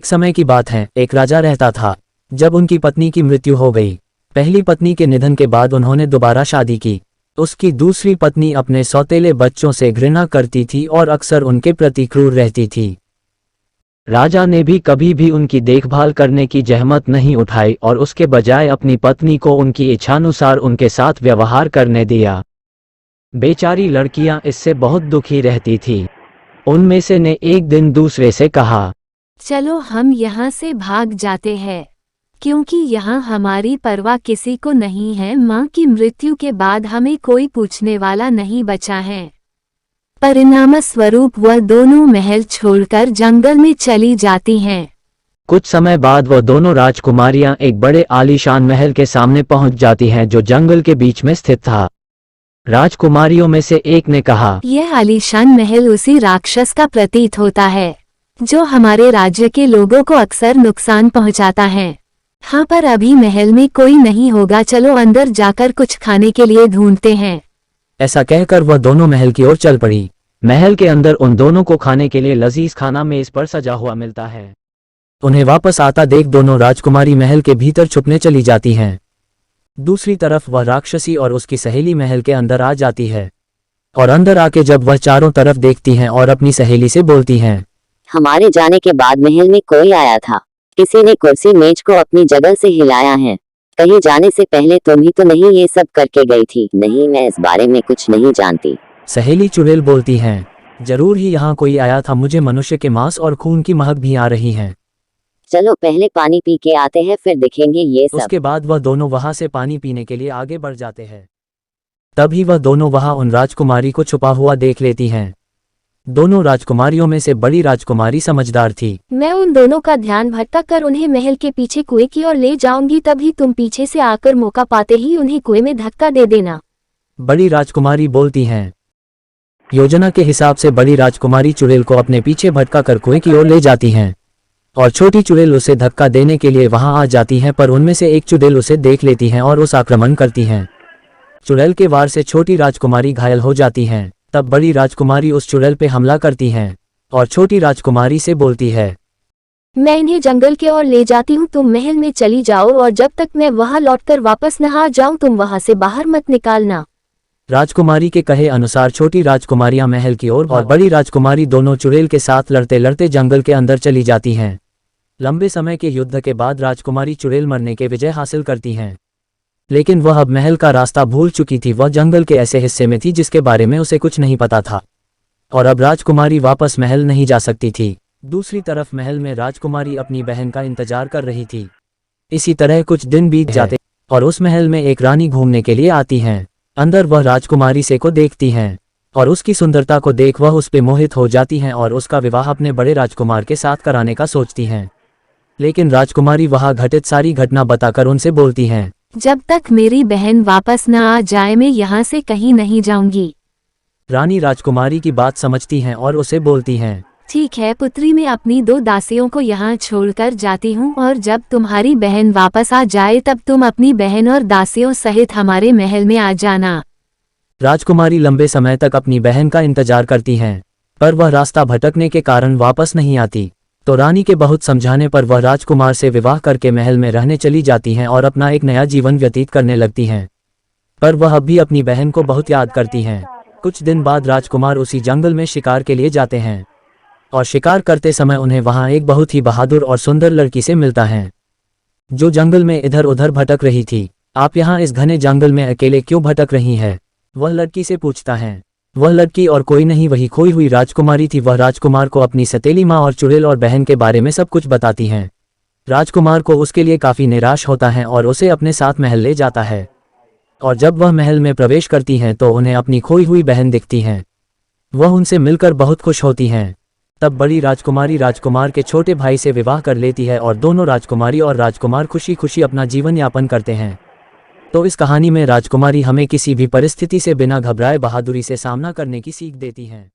एक समय की बात है, एक राजा रहता था। जब उनकी पत्नी की मृत्यु हो गई, पहली पत्नी के निधन के बाद उन्होंने दोबारा शादी की। उसकी दूसरी पत्नी अपने सौतेले बच्चों से घृणा करती थी और अक्सर उनके प्रति क्रूर रहती थी। राजा ने भी कभी भी उनकी देखभाल करने की जहमत नहीं उठाई और उसके बजाय अपनी पत्नी को उनकी इच्छानुसार उनके साथ व्यवहार करने दिया। बेचारी लड़कियां इससे बहुत दुखी रहती थीं। उनमें से ने एक दिन दूसरे से कहा, चलो हम यहाँ से भाग जाते हैं, क्योंकि यहाँ हमारी परवाह किसी को नहीं है। माँ की मृत्यु के बाद हमें कोई पूछने वाला नहीं बचा है। परिणामस्वरूप वह दोनों महल छोड़कर जंगल में चली जाती हैं। कुछ समय बाद वह दोनों राजकुमारियां एक बड़े आलीशान महल के सामने पहुंच जाती हैं जो जंगल के बीच में स्थित था। राजकुमारियों में से एक ने कहा, यह आलीशान महल उसी राक्षस का प्रतीत होता है जो हमारे राज्य के लोगों को अक्सर नुकसान पहुंचाता है। हाँ, पर अभी महल में कोई नहीं होगा, चलो अंदर जाकर कुछ खाने के लिए ढूंढते हैं। ऐसा कहकर वह दोनों महल की ओर चल पड़ी। महल के अंदर उन दोनों को खाने के लिए लजीज खाना मेज पर सजा हुआ मिलता है। उन्हें वापस आता देख दोनों राजकुमारी महल के भीतर छुपने चली जाती हैं। दूसरी तरफ वह राक्षसी और उसकी सहेली महल के अंदर आ जाती है और अंदर आके जब वह चारों तरफ देखती हैं और अपनी सहेली से बोलती हैं, हमारे जाने के बाद महल में कोई आया था। किसी ने कुर्सी मेज को अपनी जगह से हिलाया है। कहीं जाने से पहले तुम ही तो नहीं ये सब करके गई थी? नहीं, मैं इस बारे में कुछ नहीं जानती। सहेली चुड़ैल बोलती हैं, जरूर ही यहाँ कोई आया था, मुझे मनुष्य के मांस और खून की महक भी आ रही है। चलो पहले पानी पी के आते हैं, फिर देखेंगे ये सब। उसके बाद वह दोनों वहां से पानी पीने के लिए आगे बढ़ जाते हैं। तभी वह दोनों वहां उन राजकुमारी को छुपा हुआ देख लेती हैं। दोनों राजकुमारियों में से बड़ी राजकुमारी समझदार थी। मैं उन दोनों का ध्यान भटका कर उन्हें महल के पीछे कुएं की ओर ले जाऊंगी, तभी तुम पीछे से आकर मौका पाते ही उन्हें कुएं में धक्का दे देना। बड़ी राजकुमारी बोलती हैं। योजना के हिसाब से बड़ी राजकुमारी चुड़ैल को अपने पीछे भटका कर कुएं की ओर ले जाती हैं और छोटी चुड़ैल उसे धक्का देने के लिए वहां आ जाती हैं, पर उनमें से एक चुड़ैल उसे देख लेती हैं और उस आक्रमण करती हैं। चुड़ैल के वार से छोटी राजकुमारी घायल हो जाती हैं। तब बड़ी राजकुमारी उस चुड़ैल पे हमला करती हैं और छोटी राजकुमारी से बोलती है, मैं इन्हें जंगल की ओर ले जाती हूँ, तुम महल में चली जाओ और जब तक मैं वहां लौटकर वापस न आ जाऊं तुम वहां से बाहर मत निकालना। राजकुमारी के कहे अनुसार छोटी राजकुमारियां महल की ओर और बड़ी राजकुमारी दोनों चुड़ैल के साथ लड़ते लड़ते जंगल के अंदर चली जाती हैं। लंबे समय के युद्ध के बाद राजकुमारी चुड़ैल मरने के विजय हासिल करती हैं, लेकिन वह अब महल का रास्ता भूल चुकी थी। वह जंगल के ऐसे हिस्से में थी जिसके बारे में उसे कुछ नहीं पता था और अब राजकुमारी वापस महल नहीं जा सकती थी। दूसरी तरफ महल में राजकुमारी अपनी बहन का इंतजार कर रही थी। इसी तरह कुछ दिन बीत जाते और उस महल में एक रानी घूमने के लिए आती हैं। अंदर वह राजकुमारी से को देखती हैं और उसकी सुंदरता को देख वह उस पे मोहित हो जाती हैं और उसका विवाह अपने बड़े राजकुमार के साथ कराने का सोचती हैं। लेकिन राजकुमारी वहां घटित सारी घटना बताकर उनसे बोलती हैं, जब तक मेरी बहन वापस न आ जाए मैं यहाँ से कहीं नहीं जाऊंगी। रानी राजकुमारी की बात समझती हैं और उसे बोलती हैं, ठीक है पुत्री, मैं अपनी 2 दासियों को यहाँ छोड़कर जाती हूँ और जब तुम्हारी बहन वापस आ जाए तब तुम अपनी बहन और दासियों सहित हमारे महल में आ जाना। राजकुमारी लंबे समय तक अपनी बहन का इंतजार करती हैं, पर वह रास्ता भटकने के कारण वापस नहीं आती। तो रानी के बहुत समझाने पर वह राजकुमार से विवाह करके महल में रहने चली जाती हैं और अपना एक नया जीवन व्यतीत करने लगती हैं। पर वह अब भी अपनी बहन को बहुत याद करती हैं। कुछ दिन बाद राजकुमार उसी जंगल में शिकार के लिए जाते हैं और शिकार करते समय उन्हें वहां एक बहुत ही बहादुर और सुंदर लड़की से मिलता है जो जंगल में इधर उधर भटक रही थी। आप यहाँ इस घने जंगल में अकेले क्यों भटक रही है? वह लड़की से पूछता है। वह लड़की और कोई नहीं वही खोई हुई राजकुमारी थी। वह राजकुमार को अपनी सतीली माँ और चुड़ैल और बहन के बारे में सब कुछ बताती हैं। राजकुमार को उसके लिए काफी निराश होता है और उसे अपने साथ महल ले जाता है और जब वह महल में प्रवेश करती हैं तो उन्हें अपनी खोई हुई बहन दिखती हैं। वह उनसे मिलकर बहुत खुश होती हैं। तब बड़ी राजकुमारी राजकुमार के छोटे भाई से विवाह कर लेती है और दोनों राजकुमारी और राजकुमार खुशी खुशी अपना जीवन यापन करते हैं। तो इस कहानी में राजकुमारी हमें किसी भी परिस्थिति से बिना घबराए बहादुरी से सामना करने की सीख देती हैं।